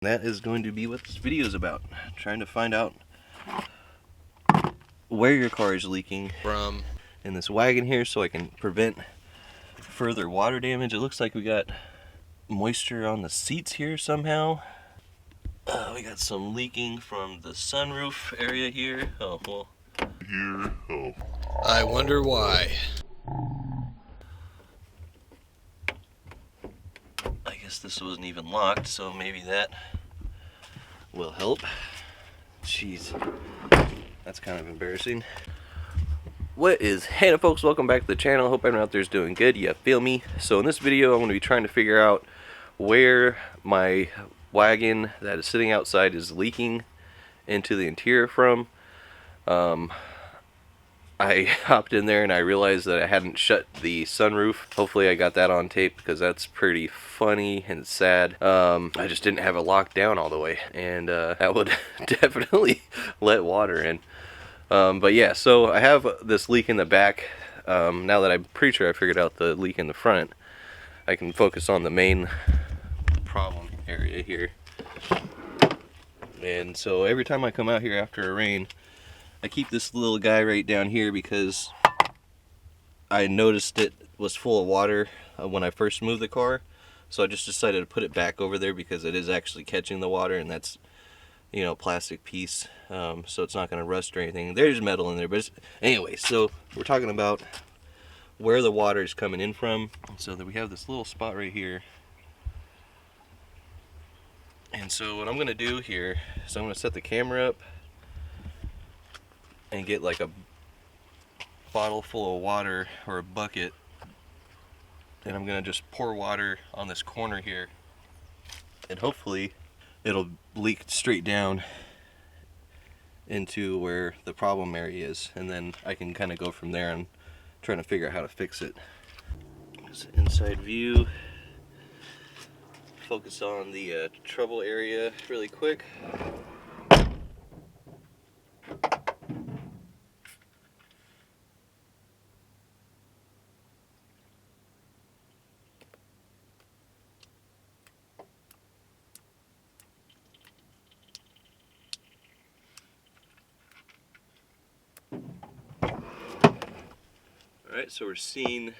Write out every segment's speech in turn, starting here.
That is going to be what this video is about. Trying to find out where your car is leaking from in this wagon here so I can prevent further water damage. It looks like we got moisture on the seats here somehow. We got some leaking from the sunroof area here. Oh, well. I wonder why. I guess this wasn't even locked, so maybe that will help. Jeez. That's kind of embarrassing. What is happening, folks? Welcome back to the channel. Hope everyone out there is doing good. You feel me? So in this video, I'm going to be trying to figure out where my wagon that is sitting outside is leaking into the interior from. I hopped in there and I realized that I hadn't shut the sunroof. Hopefully I got that on tape because that's pretty funny and sad. I just didn't have it locked down all the way, and that would definitely let water in. But yeah, so I have this leak in the back. Now that I'm pretty sure I figured out the leak in the front, I can focus on the main problem area here. And so every time I come out here after a rain, I keep this little guy right down here because I noticed it was full of water when I first moved the car. So I just decided to put it back over there because it is actually catching the water, and that's, you know, plastic piece, so it's not going to rust or anything. There's metal in there, but anyway, so we're talking about where the water is coming in from. So that we have this little spot right here. And so what I'm going to do here is I'm going to set the camera up and get like a bottle full of water or a bucket, and I'm gonna just pour water on this corner here, and hopefully it'll leak straight down into where the problem area is, and then I can kind of go from there and trying to figure out how to fix it. This inside view, focus on the trouble area really quick. Alright, so we're seeing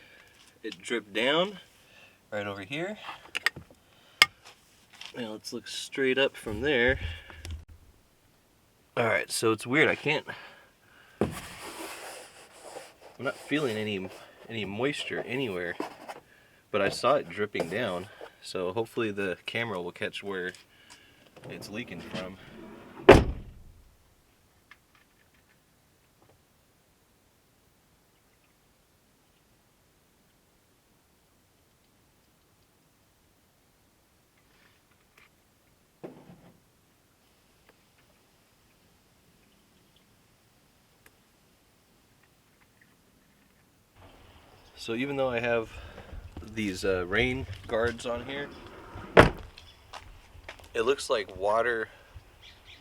it drip down right over here. Now let's look straight up from there. Alright, so it's weird, I'm not feeling any moisture anywhere, but I saw it dripping down, so hopefully the camera will catch where it's leaking from. So even though I have these rain guards on here, it looks like water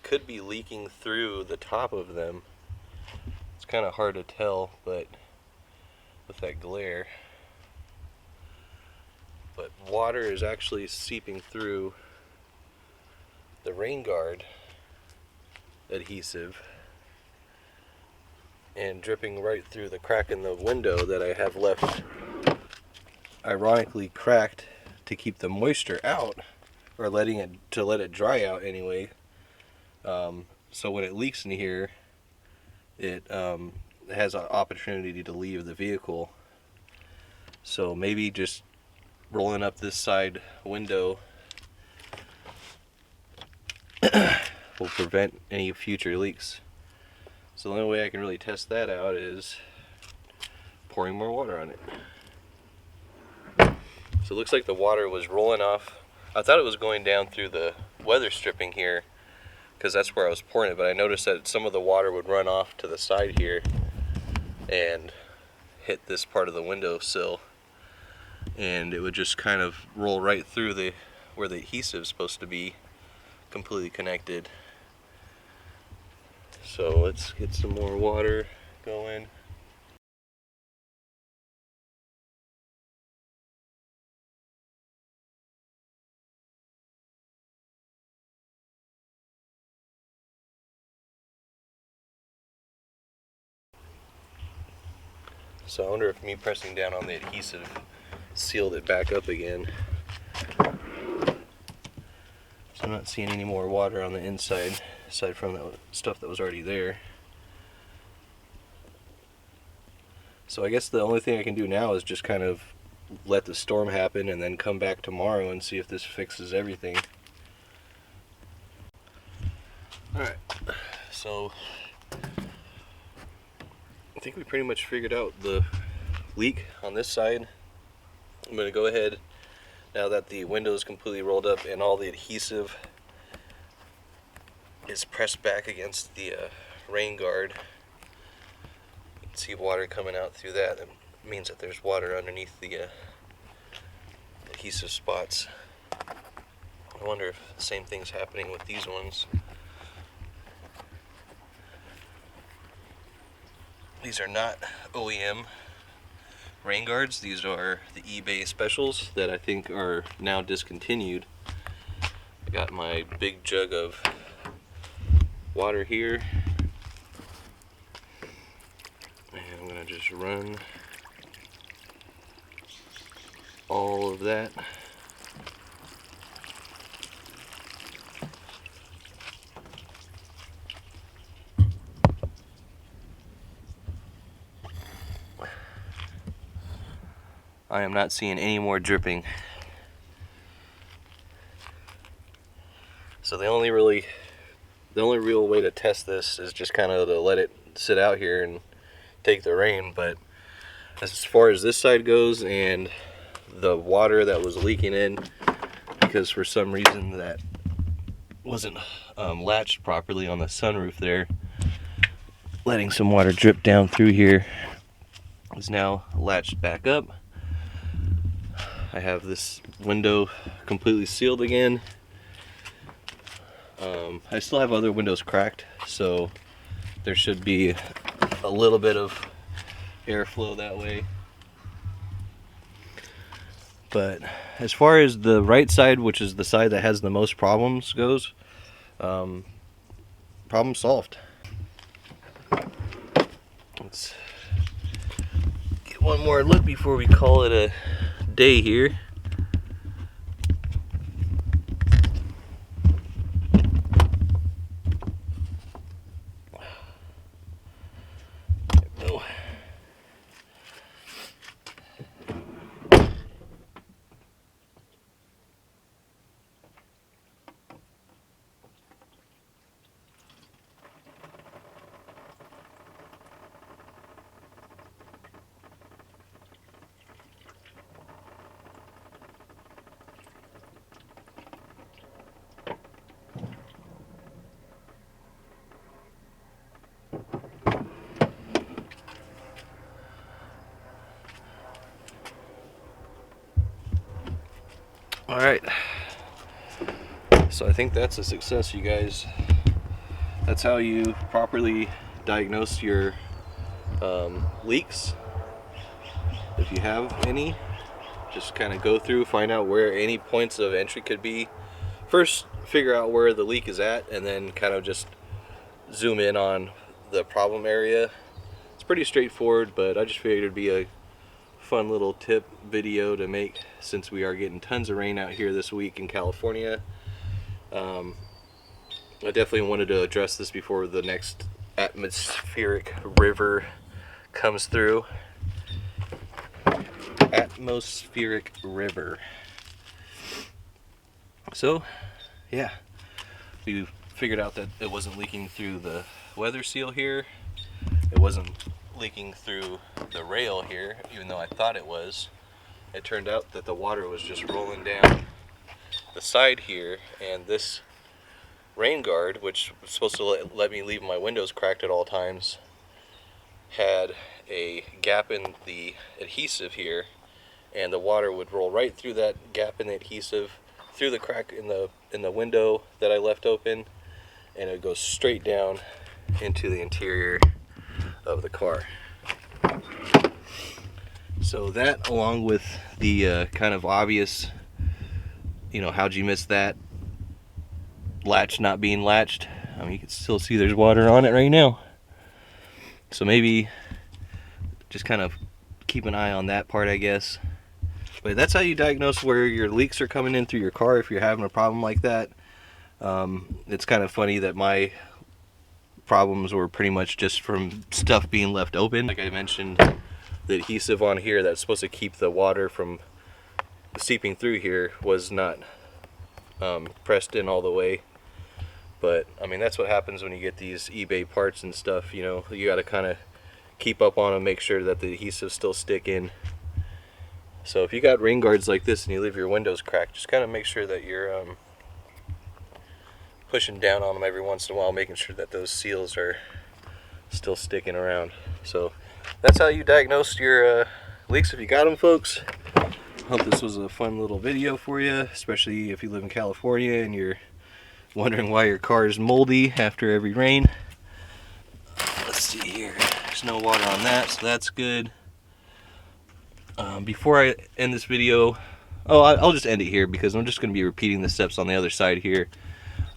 could be leaking through the top of them. It's kind of hard to tell, but with that glare. But water is actually seeping through the rain guard adhesive and dripping right through the crack in the window that I have left, ironically cracked to keep the moisture out, or let it dry out anyway. So when it leaks in here, it has an opportunity to leave the vehicle. So maybe just rolling up this side window will prevent any future leaks. So the only way I can really test that out is pouring more water on it. So it looks like the water was rolling off. I thought it was going down through the weather stripping here, because that's where I was pouring it, but I noticed that some of the water would run off to the side here and hit this part of the windowsill, and it would just kind of roll right through where the adhesive is supposed to be completely connected. So let's get some more water going. So I wonder if me pressing down on the adhesive sealed it back up again. So I'm not seeing any more water on the inside, aside from the stuff that was already there. So I guess the only thing I can do now is just kind of let the storm happen and then come back tomorrow and see if this fixes everything. Alright, so I think we pretty much figured out the leak on this side. I'm going to go ahead, now that the window is completely rolled up and all the adhesive is pressed back against the rain guard. You can see water coming out through that. That means that there's water underneath the adhesive spots. I wonder if the same thing's happening with these ones. These are not OEM rain guards. These are the eBay specials that I think are now discontinued. I got my big jug of water here, and I'm gonna just run all of that. I am not seeing any more dripping. So the only real way to test this is just kind of to let it sit out here and take the rain. But as far as this side goes, and the water that was leaking in, because for some reason that wasn't latched properly on the sunroof there, letting some water drip down through here, is now latched back up. I have this window completely sealed again. I still have other windows cracked, so there should be a little bit of airflow that way. But as far as the right side, which is the side that has the most problems goes, problem solved. Let's get one more look before we call it a day here. Alright, so I think that's a success, you guys. That's how you properly diagnose your leaks. If you have any, just kind of go through, find out where any points of entry could be. First, figure out where the leak is at, and then kind of just zoom in on the problem area. It's pretty straightforward, but I just figured it'd be a fun little tip video to make, since we are getting tons of rain out here this week in California. I definitely wanted to address this before the next atmospheric river comes through. Atmospheric river. So yeah, we figured out that it wasn't leaking through the weather seal here. It wasn't leaking through the rail here, even though I thought it was. It turned out that the water was just rolling down the side here, and this rain guard, which was supposed to let me leave my windows cracked at all times, had a gap in the adhesive here, and the water would roll right through that gap in the adhesive, through the crack in the window that I left open, and it would go straight down into the interior of the car. So that, along with the kind of obvious, how'd you miss that latch not being latched? I mean, you can still see there's water on it right now. So maybe just kind of keep an eye on that part, I guess. But that's how you diagnose where your leaks are coming in through your car if you're having a problem like that. It's kind of funny that my problems were pretty much just from stuff being left open. Like I mentioned, the adhesive on here that's supposed to keep the water from seeping through here was not pressed in all the way. But I mean, that's what happens when you get these eBay parts and stuff. You know, you got to kind of keep up on them, make sure that the adhesives still stick in. So if you got rain guards like this and you leave your windows cracked, just kind of make sure that you're pushing down on them every once in a while, making sure that those seals are still sticking around. So that's how you diagnose your leaks if you got them, folks. Hope this was a fun little video for you, especially if you live in California and you're wondering why your car is moldy after every rain. Let's see here. There's no water on that, so that's good. Before I end this video, I'll just end it here because I'm just going to be repeating the steps on the other side here.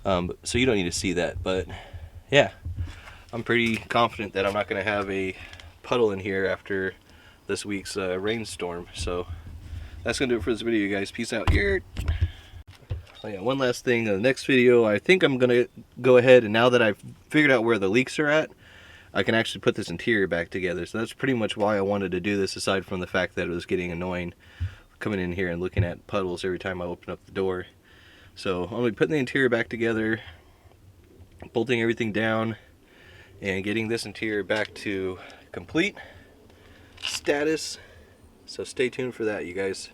So you don't need to see that, but yeah, I'm pretty confident that I'm not going to have a puddle in here after this week's rainstorm. So that's going to do it for this video, guys. Peace out here. Oh yeah, one last thing. In the next video, I think I'm going to go ahead, and now that I've figured out where the leaks are at, I can actually put this interior back together. So that's pretty much why I wanted to do this, aside from the fact that it was getting annoying coming in here and looking at puddles every time I open up the door. So I'm going to be putting the interior back together, bolting everything down, and getting this interior back to complete status. So stay tuned for that, you guys.